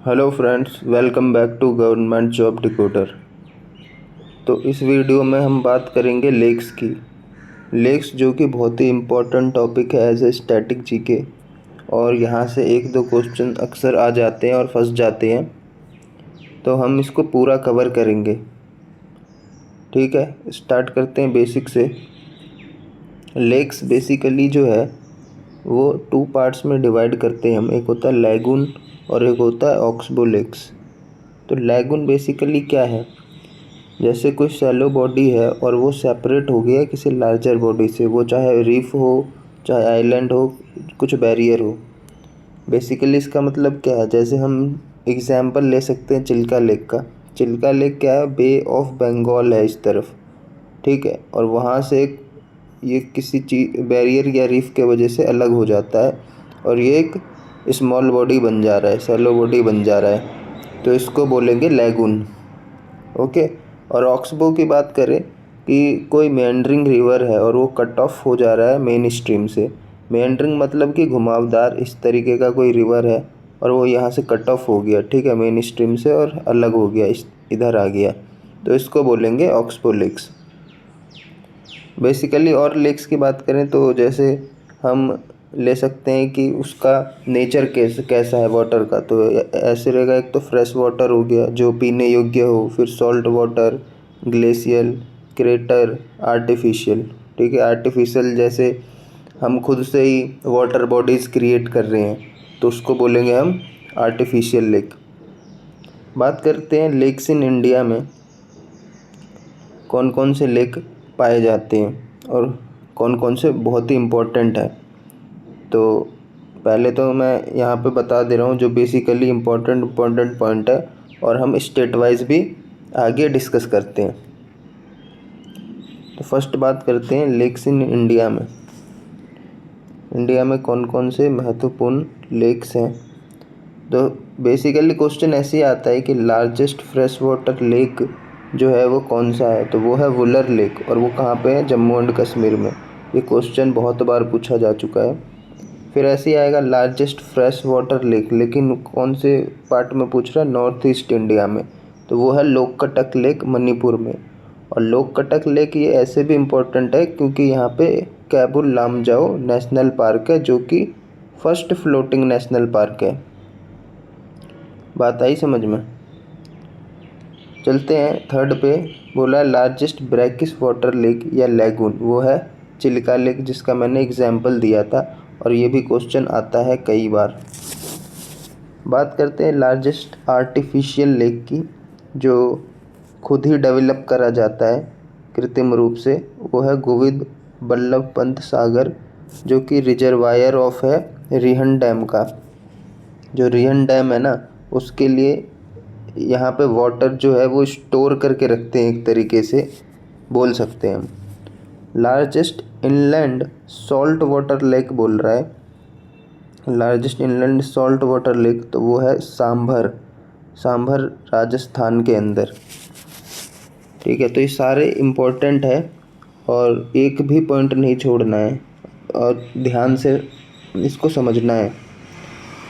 Hello friends, welcome back to government job decoder. तो इस video में हम बात करेंगे लेक्स की। लेक्स जो कि बहुत ही इम्पोर्टेंट टॉपिक है एज ए स्टैटिक जीके, और यहाँ से एक दो क्वेश्चन अक्सर आ जाते हैं और फंस जाते हैं, तो हम इसको पूरा कवर करेंगे। ठीक है, स्टार्ट करते हैं बेसिक से। लेक्स बेसिकली जो है वो टू पार्ट्स में डिवाइड करते हैं हम। एक होता है लैगून और एक होता है ऑक्सबो लेक्स। तो लैगून बेसिकली क्या है, जैसे कोई शैलो बॉडी है और वो सेपरेट हो गया है किसी लार्जर बॉडी से, वो चाहे रीफ हो, चाहे आइलैंड हो, कुछ बैरियर हो। बेसिकली इसका मतलब क्या है, जैसे हम एग्जांपल ले सकते हैं चिल्का लेक का। चिल्का लेक क्या है, बे ऑफ बंगाल है इस तरफ, ठीक है, और वहाँ से ये किसी चीज बैरियर या रीफ के वजह से अलग हो जाता है और ये एक स्मॉल बॉडी बन जा रहा है, शैलो बॉडी बन जा रहा है, तो इसको बोलेंगे लैगून। ओके। और ऑक्सबो की बात करें कि कोई मेंडरिंग रिवर है और वो कट ऑफ हो जा रहा है मेन स्ट्रीम से। मेंडरिंग मतलब कि घुमावदार इस तरीके का कोई रिवर है और वो यहाँ से कट ऑफ हो गया, ठीक है, मेन स्ट्रीम से, और अलग हो गया, इधर आ गया, तो इसको बोलेंगे ऑक्सबो लेक्स बेसिकली। और लेक्स की बात करें तो जैसे हम ले सकते हैं कि उसका नेचर कैसा है वाटर का, तो ऐसे रहेगा। एक तो फ्रेश वाटर हो गया जो पीने योग्य हो, फिर salt water, glacial, crater, artificial. ठीक है, आर्टिफिशियल जैसे हम खुद से ही वाटर बॉडीज़ क्रिएट कर रहे हैं, तो उसको बोलेंगे हम आर्टिफिशियल लेक। बात करते हैं लेक्स इन इंडिया में कौन कौन से लेक पाए जाते हैं और कौन कौन से बहुत ही इम्पोर्टेंट है। तो पहले तो मैं यहाँ पे बता दे रहा हूँ जो बेसिकली इम्पोर्टेंट पॉइंट है, और हम स्टेट वाइज भी आगे डिस्कस करते हैं। तो फर्स्ट बात करते हैं लेक्स इन इंडिया में। इंडिया में कौन कौन से महत्वपूर्ण लेक्स हैं। तो बेसिकली क्वेश्चन ऐसे ही आता है कि लार्जेस्ट फ्रेश वाटर लेक जो है वो कौन सा है, तो वो है वुलर लेक, और वो कहाँ पे है, जम्मू एंड कश्मीर में। ये क्वेश्चन बहुत बार पूछा जा चुका है। फिर ऐसे ही आएगा लार्जेस्ट फ्रेश वाटर लेक, लेकिन कौन से पार्ट में पूछ रहा है, नॉर्थ ईस्ट इंडिया में, तो वो है लोककटक लेक मणिपुर में। और लोककटक लेक ये ऐसे भी इम्पोर्टेंट है क्योंकि यहाँ पे कैबुल लामजाओ नेशनल पार्क है, जो कि फर्स्ट फ्लोटिंग नेशनल पार्क है। बात आई समझ में। चलते हैं थर्ड पे। बोला लार्जेस्ट ब्रैकिश वाटर लेक या लैगून, वो है चिल्का लेक, जिसका मैंने एग्जाम्पल दिया था, और ये भी क्वेश्चन आता है कई बार। बात करते हैं लार्जेस्ट आर्टिफिशियल लेक की, जो खुद ही डेवलप करा जाता है कृत्रिम रूप से, वो है गोविंद बल्लभ पंत सागर, जो कि रिजर्वायर ऑफ है रिहन डैम का। जो रिहन डैम है ना, उसके लिए यहाँ पे वाटर जो है वो स्टोर करके रखते हैं, एक तरीके से बोल सकते हैं हम। Largest inland salt water lake बोल रहा है, largest inland salt water lake, तो वो है सांभर, सांभर राजस्थान के अंदर। ठीक है, तो ये सारे इम्पोर्टेंट है और एक भी पॉइंट नहीं छोड़ना है और ध्यान से इसको समझना है।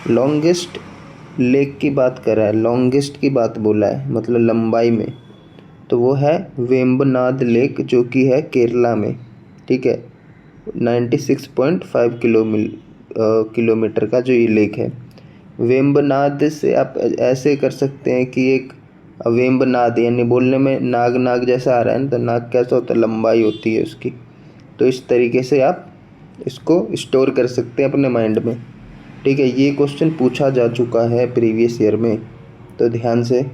लॉन्गेस्ट लेक की बात कर रहा है, लॉन्गेस्ट की बात बोला है, मतलब लंबाई में, तो वो है वेम्बनाद लेक, जो कि है केरला में। ठीक है, 96.5 किलोमीटर का जो ये लेक है। वेम्बनाद से आप ऐसे कर सकते हैं कि एक वेम्बनाद, यानी बोलने में नाग नाग जैसा आ रहा है ना, तो नाग कैसा होता है, लंबाई होती है उसकी, तो इस तरीके से आप इसको स्टोर कर सकते हैं अपने माइंड में। ठीक है, ये क्वेश्चन पूछा जा चुका है प्रीवियस ईयर में, तो ध्यान से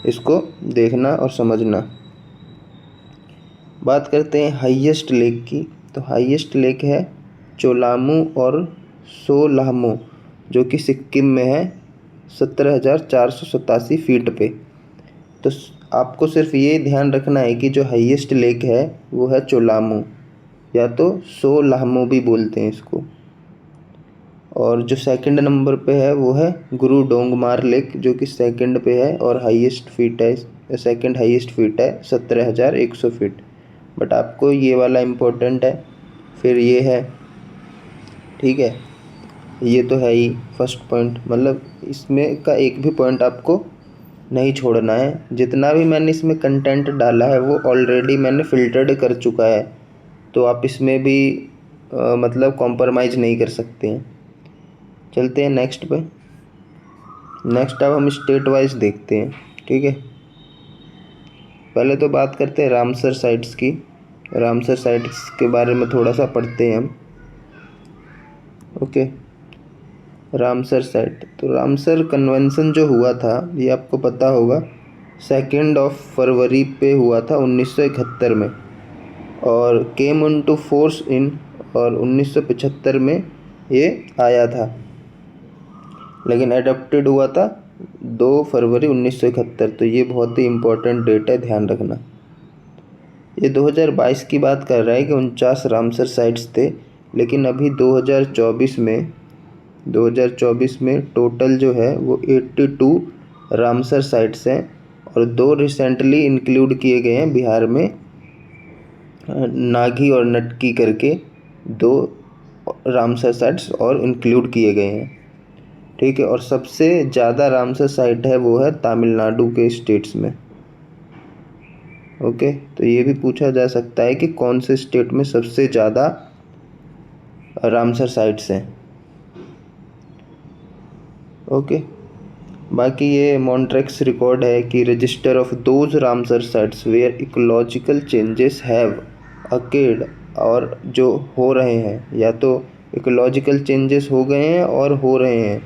इसको देखना और समझना। बात करते हैं हाईएस्ट लेक की। तो हाईएस्ट लेक है चोलामू और सोलामू, जो कि सिक्किम में है 17,487 फीट पे। तो आपको सिर्फ ये ध्यान रखना है कि जो हाईएस्ट लेक है वो है चोलामू, या तो सोलामू भी बोलते हैं इसको। और जो सेकंड नंबर पे है वो है गुरु डोंगमार लेक, जो कि सेकंड पे है और हाईएस्ट फीट है, सेकंड हाईएस्ट फीट है 17,100 फीट। बट आपको ये वाला इम्पोर्टेंट है। फिर ये है, ठीक है, ये तो है ही फर्स्ट पॉइंट, मतलब इसमें का एक भी पॉइंट आपको नहीं छोड़ना है। जितना भी मैंने इसमें कंटेंट डाला है वो ऑलरेडी मैंने फ़िल्टर्ड कर चुका है, तो आप इसमें भी मतलब कॉम्प्रोमाइज़ नहीं कर सकते हैं। चलते हैं नेक्स्ट पे। नेक्स्ट अब हम स्टेट वाइज देखते हैं, ठीक है। पहले तो बात करते हैं रामसर साइट्स की। रामसर साइट्स के बारे में थोड़ा सा पढ़ते हैं हम। ओके, रामसर साइट, तो रामसर कन्वेंशन जो हुआ था ये आपको पता होगा 2 फरवरी पे हुआ था 1971 में, और came on to force in, और 1975 में ये आया था, लेकिन एडॉप्टेड हुआ था 2 फरवरी 1971। तो ये बहुत ही इम्पोर्टेंट डेट है, ध्यान रखना। ये 2022 की बात कर रहा है कि 49 रामसर साइट्स थे, लेकिन अभी 2024 में टोटल जो है वो 82 रामसर साइट्स हैं, और 2 रिसेंटली इंक्लूड किए गए हैं बिहार में, नागी और नटकी करके 2 रामसर साइट्स और इंक्लूड किए गए हैं, ठीक है। और सबसे ज़्यादा रामसर साइट है वो है तमिलनाडु के स्टेट्स में। ओके, तो ये भी पूछा जा सकता है कि कौन से स्टेट में सबसे ज़्यादा रामसर साइट्स हैं। ओके, बाकी ये मॉन्ट्रेक्स रिकॉर्ड है कि register of those Ramsar sites where ecological changes have occurred, और जो हो रहे हैं, या तो इकोलॉजिकल चेंजेस हो गए हैं और हो रहे हैं,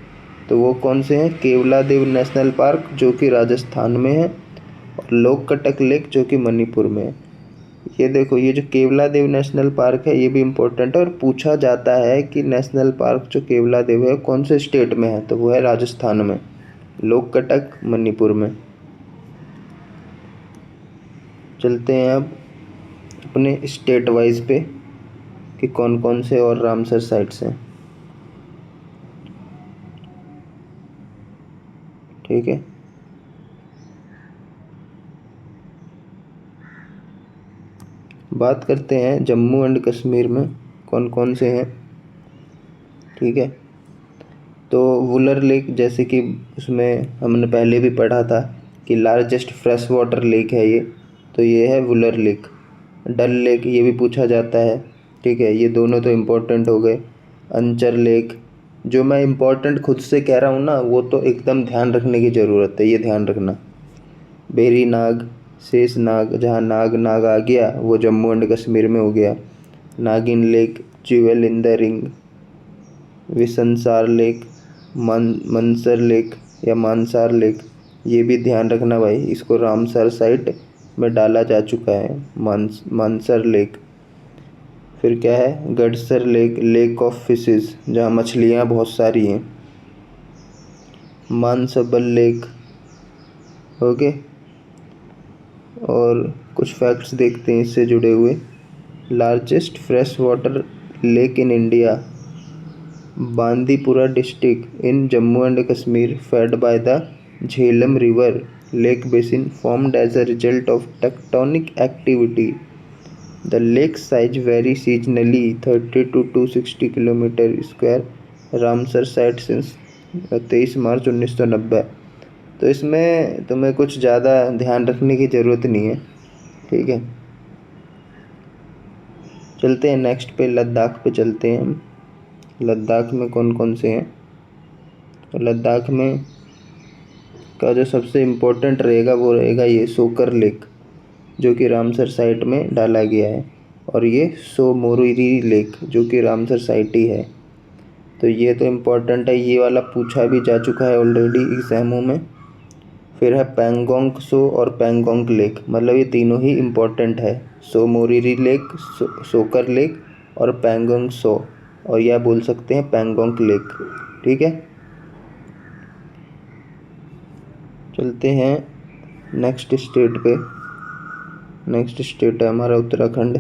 तो वो कौन से हैं? केवलादेव नेशनल पार्क जो कि राजस्थान में है, और लोककटक लेक जो कि मणिपुर में है। ये देखो, ये जो केवलादेव नेशनल पार्क है ये भी इम्पोर्टेंट है, और पूछा जाता है कि नेशनल पार्क जो केवलादेव है कौन से स्टेट में है, तो वो है राजस्थान में, लोककटक मणिपुर में। चलते हैं अब अपने स्टेट वाइज पे कि कौन कौन से और रामसर साइट्स हैं, ठीक है। बात करते हैं जम्मू एंड कश्मीर में कौन कौन से हैं, ठीक है। तो वुलर लेक, जैसे कि उसमें हमने पहले भी पढ़ा था कि लार्जेस्ट फ्रेश वाटर लेक है ये, तो ये है वुलर लेक। डल लेक ये भी पूछा जाता है, ठीक है। ये दोनों तो इम्पोर्टेंट हो गए। अंचर लेक, जो मैं इम्पोर्टेंट खुद से कह रहा हूँ ना, वो तो एकदम ध्यान रखने की ज़रूरत है, ये ध्यान रखना। बेरी नाग, शेष नाग, जहाँ नाग नाग आ गया वो जम्मू एंड कश्मीर में हो गया। Nagin lake, jewel in the ring, Vishansar lake, Mansar lake या मानसार लेक, ये भी ध्यान रखना भाई, इसको रामसर साइट में डाला जा चुका है, मानसर लेक। फिर क्या है? Gadsar lake, lake of fishes, जहाँ मछलियाँ बहुत सारी हैं। Manasbal lake, okay. और कुछ फैक्ट्स देखते हैं इससे जुड़े हुए। Largest fresh water lake in India, Bandipora district in Jammu and Kashmir, fed by the Jhelum river lake basin formed as a result of tectonic activity. The lake size varies seasonally 30 to 260 kilometre square, Ramsar site since 23 मार्च 1990। तो इसमें तुम्हें कुछ ज़्यादा ध्यान रखने की ज़रूरत नहीं है, ठीक है। चलते हैं नेक्स्ट पे, लद्दाख पे चलते हैं हम। लद्दाख में कौन कौन से हैं? तो लद्दाख में का जो सबसे इम्पोर्टेंट रहेगा वो रहेगा ये सोकर लेक, जो कि रामसर साइट में डाला गया है, और ये सो मोरिरी लेक जो कि रामसर साइट ही है। तो ये तो इम्पोर्टेंट है, ये वाला पूछा भी जा चुका है ऑलरेडी एग्जामों में। फिर है पैंगोंग सो और पैंगोंग लेक, मतलब ये तीनों ही इम्पोर्टेंट है, सो मोरिरी लेक, सोकर लेक और पैंगोंग सो, और यह बोल सकते हैं पैंगोंग लेक, ठीक है। चलते हैं नेक्स्ट स्टेट पे। नेक्स्ट स्टेट है हमारा उत्तराखंड,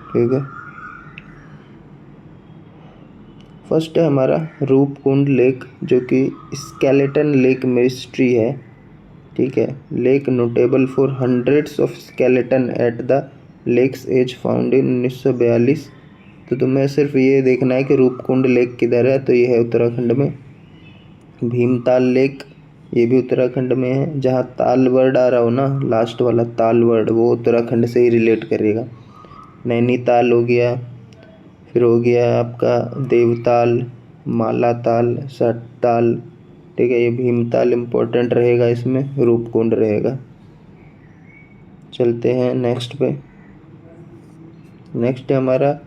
ठीक है। फर्स्ट है हमारा रूपकुंड लेक, जो कि स्केलेटन लेक मिस्ट्री है, ठीक है। Lake notable for hundreds of skeleton at the lake's edge found in 1942 तो तुम्हें सिर्फ ये देखना है कि रूपकुंड लेक किधर है, तो ये है उत्तराखंड में। भीमताल लेक, ये भी उत्तराखंड में है। जहाँ ताल वर्ड आ रहा हो ना, लास्ट वाला ताल वर्ड, वो उत्तराखंड से ही रिलेट करेगा। नैनीताल हो गया, फिर हो गया आपका देवताल, मालाताल, सटताल, ठीक है। ये भीमताल इम्पोर्टेंट रहेगा, इसमें रूपकुंड रहेगा। चलते हैं नेक्स्ट पे। नेक्स्ट है हमारा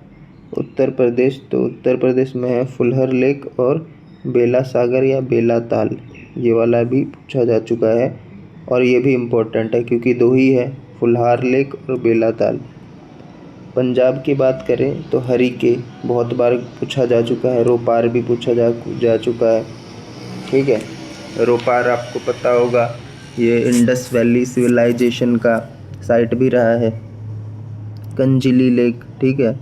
उत्तर प्रदेश। तो उत्तर प्रदेश में है फुलहर लेक और बेला सागर या बेला ताल, ये वाला भी पूछा जा चुका है और ये भी इम्पोर्टेंट है क्योंकि दो ही है, फुलहार लेक और बेला ताल। पंजाब की बात करें तो हरिके बहुत बार पूछा जा चुका है, रोपार भी पूछा जा चुका है, ठीक है। रोपार आपको पता होगा, ये इंडस वैली सिविलाइजेशन का साइट भी रहा है। कंजिली लेक, ठीक है।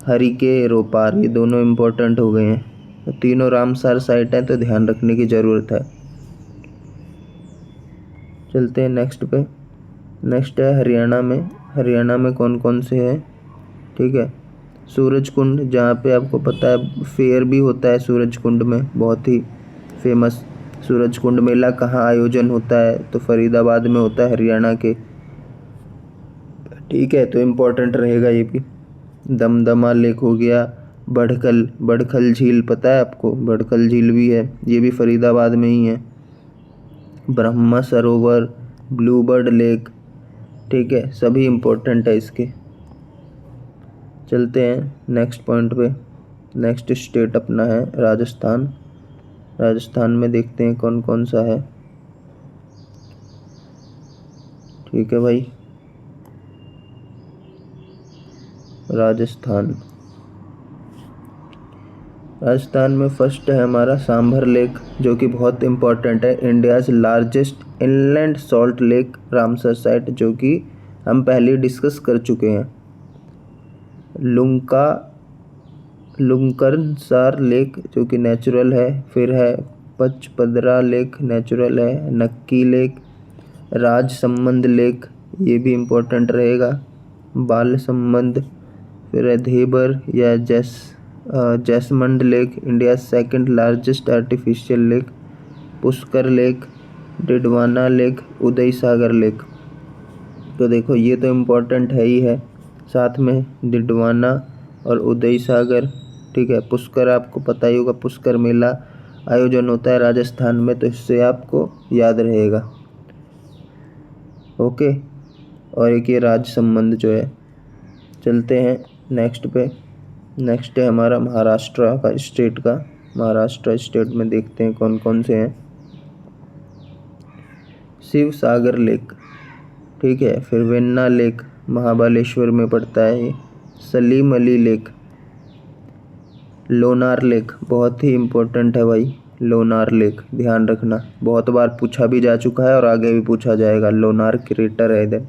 हरिके, रोपार, ये दोनों इम्पोर्टेंट हो गए हैं। तो तीनों रामसार साइट है, तो ध्यान रखने की ज़रूरत है। चलते हैं नेक्स्ट पे। नेक्स्ट है हरियाणा में। हरियाणा में कौन कौन से हैं, ठीक है। सूरज कुंड, जहाँ पे आपको पता है फेयर भी होता है सूरज कुंड में, बहुत ही फेमस। सूरज कुंड मेला कहाँ आयोजन होता है, तो फरीदाबाद में होता है, हरियाणा के, ठीक है। तो इम्पोर्टेंट रहेगा ये भी। दमदमा लेक हो गया। बड़खल झील पता है आपको, बड़खल झील भी है, ये भी फरीदाबाद में ही है। ब्रह्मा सरोवर, ब्लूबर्ड लेक, ठीक है, सभी इम्पोर्टेंट है इसके। चलते हैं नेक्स्ट पॉइंट पे। नेक्स्ट स्टेट अपना है राजस्थान। राजस्थान में देखते हैं कौन कौन सा है, ठीक है भाई। राजस्थान में फर्स्ट है हमारा सांभर लेक, जो कि बहुत इम्पोर्टेंट है। India's largest inland salt lake, Ramsar site, जो कि हम पहले डिस्कस कर चुके हैं। लुंकरनसार लेक, जो कि नेचुरल है। फिर है पचपदरा लेक, नेचुरल है। नक्की लेक, राजसमंद लेक, ये भी इम्पोर्टेंट रहेगा। बालसमंद, फिर है धेबर या Jaisamand lake, India second largest artificial lake. Pushkar lake, Didwana lake, Udai Sagar lake. तो देखो ये तो इम्पोर्टेंट है ही है, साथ में डिडवाना और उदय सागर, ठीक है। पुष्कर आपको पता ही होगा, पुष्कर मेला आयोजन होता है राजस्थान में, तो इससे आपको याद रहेगा, ओके। और एक ये राजसमंद जो है। चलते हैं नेक्स्ट पे। नेक्स्ट है हमारा महाराष्ट्र का स्टेट का। महाराष्ट्र स्टेट में देखते हैं कौन कौन से हैं। शिव सागर लेक, ठीक है। फिर वेन्ना लेक, महाबलेश्वर में पड़ता है ये। सलीम अली लेक, लोनार लेक, बहुत ही इम्पोर्टेंट है भाई। लोनार लेक ध्यान रखना, बहुत बार पूछा भी जा चुका है और आगे भी पूछा जाएगा। लोनार क्रेटर है इधर।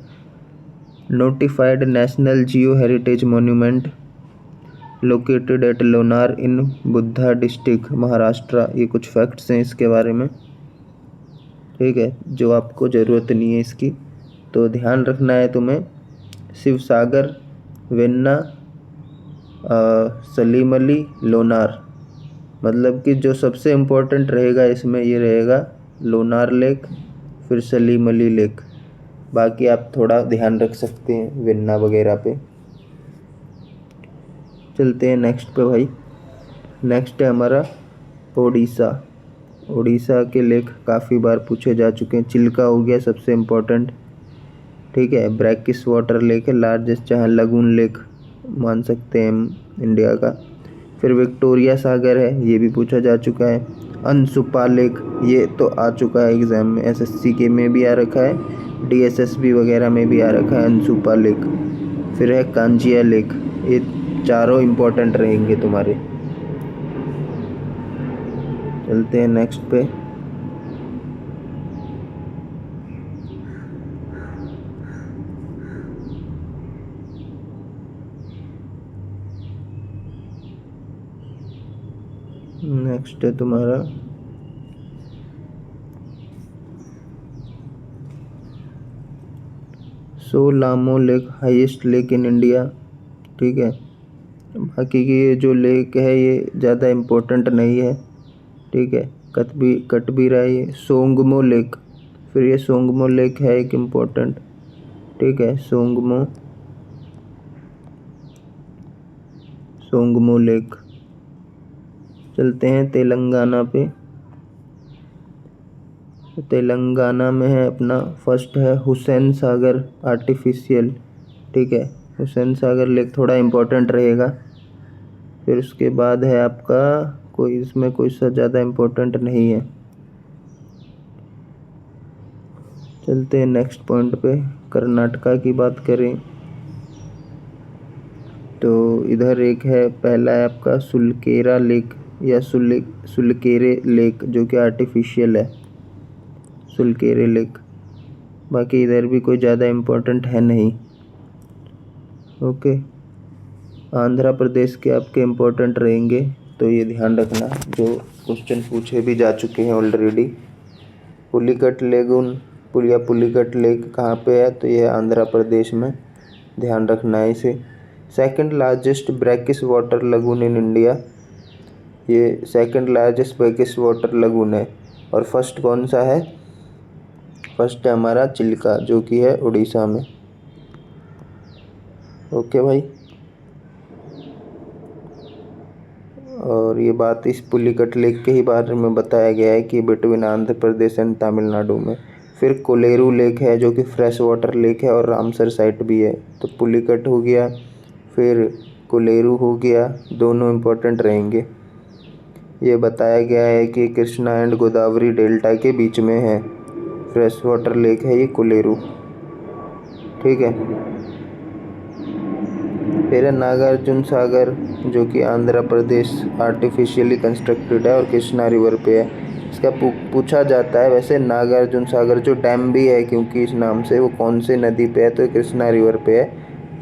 Notified national Jio heritage monument located at Lonar in Buddha district, Maharashtra. ये कुछ फैक्ट्स हैं इसके बारे में, ठीक है, जो आपको ज़रूरत नहीं है इसकी, तो ध्यान रखना है तुम्हें। शिव सागर, वेन्ना, सलीम अली, लोनार, मतलब कि जो सबसे इम्पोर्टेंट रहेगा इसमें ये रहेगा लोनार लेक, फिर सलीम अली लेक। बाकी आप थोड़ा ध्यान रख सकते हैं वेन्ना वगैरह पे। चलते हैं नेक्स्ट पे भाई। नेक्स्ट है हमारा ओडिशा। ओडिशा के लेक काफ़ी बार पूछे जा चुके हैं। चिल्का हो गया सबसे इम्पोर्टेंट, ठीक है। ब्रैकिस वाटर लेक है लार्जेस्ट, जहाँ लगून लेक मान सकते हैं हम इंडिया का। फिर विक्टोरिया सागर है, ये भी पूछा जा चुका है। अनसुपा लेक, ये तो आ चुका है एग्ज़ाम में, एसएससी के में भी आ रखा है, डीएसएसबी वगैरह में भी आ रखा है अनसुपा लेक। फिर है कांजिया लेक, ये चारों इम्पोर्टेंट रहेंगे तुम्हारे। चलते हैं नेक्स्ट पे। नेक्स्ट है तुम्हारा Tsolamo lake, highest lake in India, ठीक है। बाकी की ये जो लेक है ये ज़्यादा इम्पोर्टेंट नहीं है, ठीक है। कट भी रहा है ये सोंगमो लेक। फिर ये सोंगमो लेक है एक इम्पोर्टेंट, ठीक है। सोंगमो लेक। चलते हैं तेलंगाना पे। तेलंगाना में है अपना फर्स्ट है हुसैन सागर आर्टिफिशियल, ठीक है। हुसैन सागर लेक थोड़ा इम्पोर्टेंट रहेगा। फिर उसके बाद है आपका इसमें कोई सा ज़्यादा इम्पोर्टेंट नहीं है। चलते हैं नेक्स्ट पॉइंट पे। कर्नाटका की बात करें तो इधर एक है, पहला है आपका सुलकेरा लेक या सुलकेरे लेक, जो कि आर्टिफिशियल है, सुलकेरे लेक। बाकी इधर भी कोई ज़्यादा इम्पोर्टेंट है नहीं। ओके, आंध्र प्रदेश के आपके इम्पोर्टेंट रहेंगे, तो ये ध्यान रखना, जो क्वेश्चन पूछे भी जा चुके हैं ऑलरेडी। पुलिकट लेक कहाँ पे है, तो ये है आंध्र प्रदेश में, ध्यान रखना है इसे। Second largest brackish water lagoon in India, ये second largest brackish water lagoon है। और फर्स्ट कौन सा है? फर्स्ट है हमारा चिल्का, जो कि है उड़ीसा में। ओके भाई, और ये बात इस पुलिकट लेक के ही बारे में बताया गया है कि बिटवीन आंध्र प्रदेश एंड तमिलनाडु में। फिर कोलेरू लेक है, जो कि फ्रेश वाटर लेक है और रामसर साइट भी है। तो पुलिकट हो गया, फिर कोलेरू हो गया, दोनों इम्पोर्टेंट रहेंगे। ये बताया गया है कि कृष्णा एंड गोदावरी डेल्टा के बीच में है, फ्रेश वाटर लेक है ये कोलेरू, ठीक है। फिर है नागार्जुन सागर, जो कि आंध्र प्रदेश आर्टिफिशियली कंस्ट्रक्टेड है और कृष्णा रिवर पे है। इसका पूछा जाता है वैसे नागार्जुन सागर जो डैम भी है, क्योंकि इस नाम से, वो कौन से नदी पे है, तो कृष्णा रिवर पे है।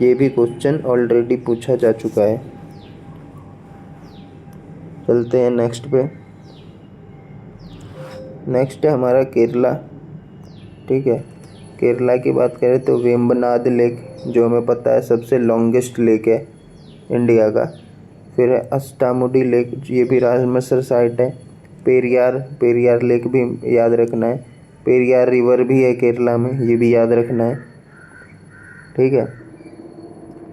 ये भी क्वेश्चन ऑलरेडी पूछा जा चुका है। चलते हैं नेक्स्ट पे। नेक्स्ट है हमारा केरला, ठीक है। केरला की बात करें तो वेम्बनाड लेक, जो हमें पता है सबसे लॉन्गेस्ट लेक है इंडिया का। फिर है अष्टामुडी लेक, ये भी रामसर साइट है। पेरियार लेक भी याद रखना है। पेरियार रिवर भी है केरला में, ये भी याद रखना है, ठीक है।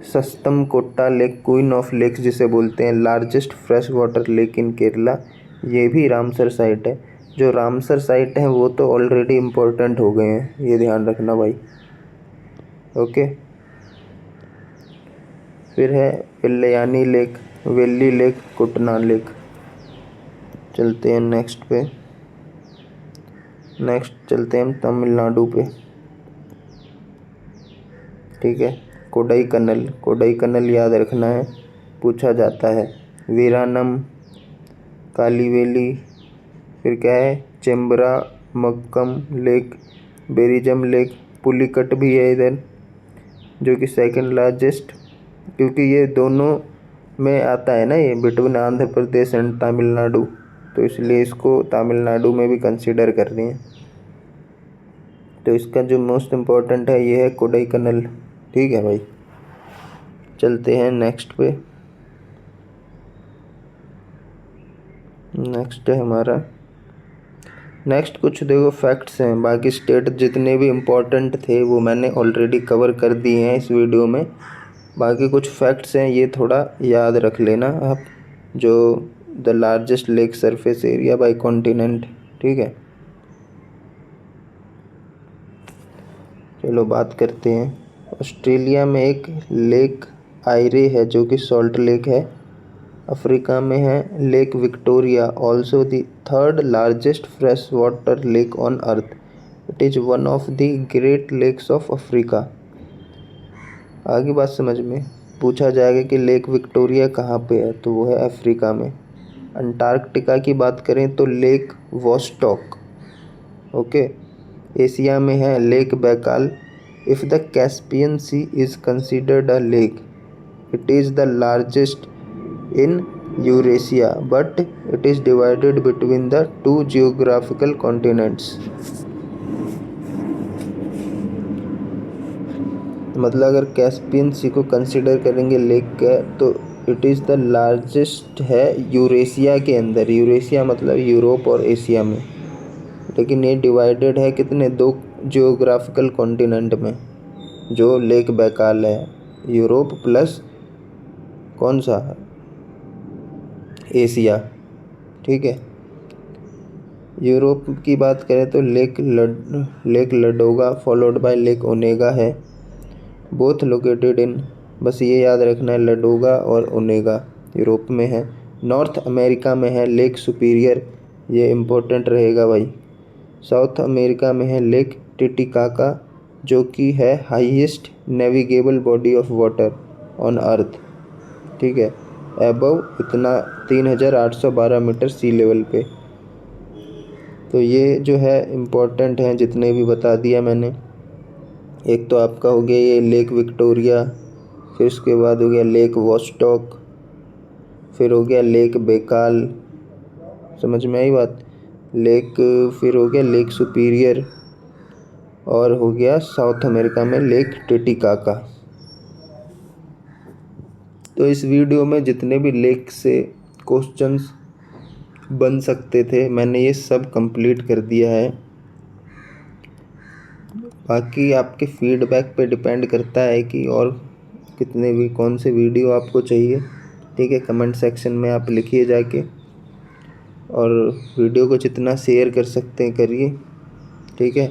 सस्तम कोट्टा लेक, क्वीन ऑफ लेक्स जिसे बोलते हैं, लार्जेस्ट फ्रेश वाटर लेक इन केरला, ये भी रामसर साइट है। जो रामसर साइट है वो तो ऑलरेडी इम्पोर्टेंट हो गए हैं, ये ध्यान रखना भाई। ओके, फिर है वेल्लयानी लेक, वेल्ली लेक, कुटना लेक। चलते हैं नेक्स्ट पे। नेक्स्ट चलते हैं हम तमिलनाडु पे, ठीक है। कोडाई कनल याद रखना है, पूछा जाता है। वीरानम, कालीवेली, फिर क्या है चेम्बरा मक्कम लेक, बेरिजम लेक, पुलिकट भी है इधर, जो कि सेकंड लार्जेस्ट, क्योंकि ये दोनों में आता है ना, ये बिटवीन आंध्र प्रदेश एंड तमिलनाडु, तो इसलिए इसको तमिलनाडु में भी कंसीडर कर रहे हैं। तो इसका जो मोस्ट इम्पोर्टेंट है ये है कोडाई कनल, ठीक है भाई। चलते हैं नेक्स्ट पे। नेक्स्ट है हमारा, नेक्स्ट कुछ देखो फैक्ट्स हैं, बाकी स्टेट जितने भी इम्पोर्टेंट थे वो मैंने ऑलरेडी कवर कर दिए हैं इस वीडियो में। बाकी कुछ फैक्ट्स हैं, ये थोड़ा याद रख लेना आप, जो the largest lake surface area bye continent, ठीक है। चलो बात करते हैं। ऑस्ट्रेलिया में एक लेक आयरे है, जो कि सॉल्ट लेक है। अफ्रीका में है lake Victoria, also the third largest fresh water lake on earth. It is one of the great lakes of Africa. आगे बात समझ में, पूछा जाएगा कि लेक विक्टोरिया कहाँ पे है, तो वो है अफ्रीका में। अंटार्कटिका की बात करें तो लेक वॉस्टॉक, ओके। एशिया में है lake Baikal. If the Caspian sea is considered a lake, it is the largest in Eurasia, but it is divided between the two geographical continents. मतलब अगर Caspian सी को consider करेंगे lake का, तो it is the largest है Eurasia के अंदर। Eurasia मतलब यूरोप और एशिया में, लेकिन ये डिवाइडेड है कितने, 2 जियोग्राफिकल कॉन्टिनेंट में। जो लेक बैकाल है, यूरोप प्लस कौन सा, एशिया। ठीक है। यूरोप की बात करें तो lake Ladoga followed by lake Onega है, बोथ लोकेटेड इन, बस ये याद रखना है, लडोगा और ओनेगा यूरोप में है। नॉर्थ अमेरिका में है लेक सुपीरियर, ये इम्पोर्टेंट रहेगा भाई। साउथ अमेरिका में है लेक टिटिकाका, जो कि है highest navigable body of water on earth. ठीक है, एबव इतना 3812 मीटर सी लेवल पे। तो ये जो है इम्पोर्टेंट हैं, जितने भी बता दिया मैंने। एक तो आपका हो गया ये लेक विक्टोरिया, फिर उसके बाद हो गया लेक वॉस्टॉक, फिर हो गया लेक बेकाल, समझ में आई बात, लेक, फिर हो गया लेक सुपीरियर, और हो गया साउथ अमेरिका में लेक टिटिकाका। तो इस वीडियो में जितने भी लेक से क्वेश्चंस बन सकते थे मैंने ये सब कंप्लीट कर दिया है। बाकी आपके फीडबैक पे डिपेंड करता है कि और कितने भी कौन से वीडियो आपको चाहिए। ठीक है, कमेंट सेक्शन में आप लिखिए जाके, और वीडियो को जितना शेयर कर सकते हैं करिए। ठीक है,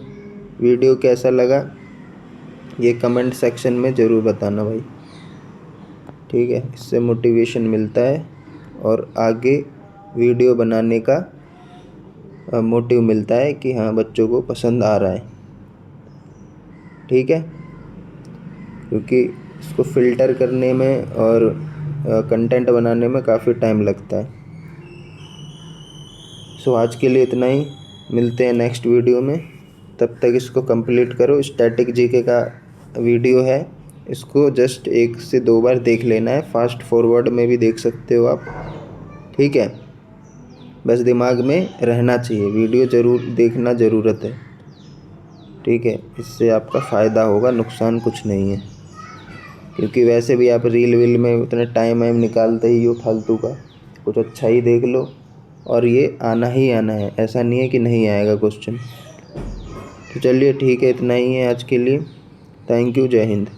वीडियो कैसा लगा ये कमेंट सेक्शन में ज़रूर बताना भाई। ठीक है, इससे मोटिवेशन मिलता है और आगे वीडियो बनाने का मोटिव मिलता है कि हाँ बच्चों को पसंद आ रहा है। ठीक है, क्योंकि इसको फ़िल्टर करने में और कंटेंट बनाने में काफ़ी टाइम लगता है। सो आज के लिए इतना ही, मिलते हैं नेक्स्ट वीडियो में। तब तक इसको कंप्लीट करो। स्टैटिक जीके का वीडियो है, इसको जस्ट 1 से 2 बार देख लेना है, फास्ट फॉरवर्ड में भी देख सकते हो आप। ठीक है, बस दिमाग में रहना चाहिए, वीडियो ज़रूर देखना ज़रूरत है। ठीक है, इससे आपका फ़ायदा होगा, नुकसान कुछ नहीं है। क्योंकि वैसे भी आप रील वील में उतना टाइम निकालते ही हो फालतू का, कुछ अच्छा ही देख लो, और ये आना ही आना है, ऐसा नहीं है कि नहीं आएगा क्वेश्चन। तो चलिए ठीक है, इतना ही है आज के लिए। थैंक यू, जय हिंद।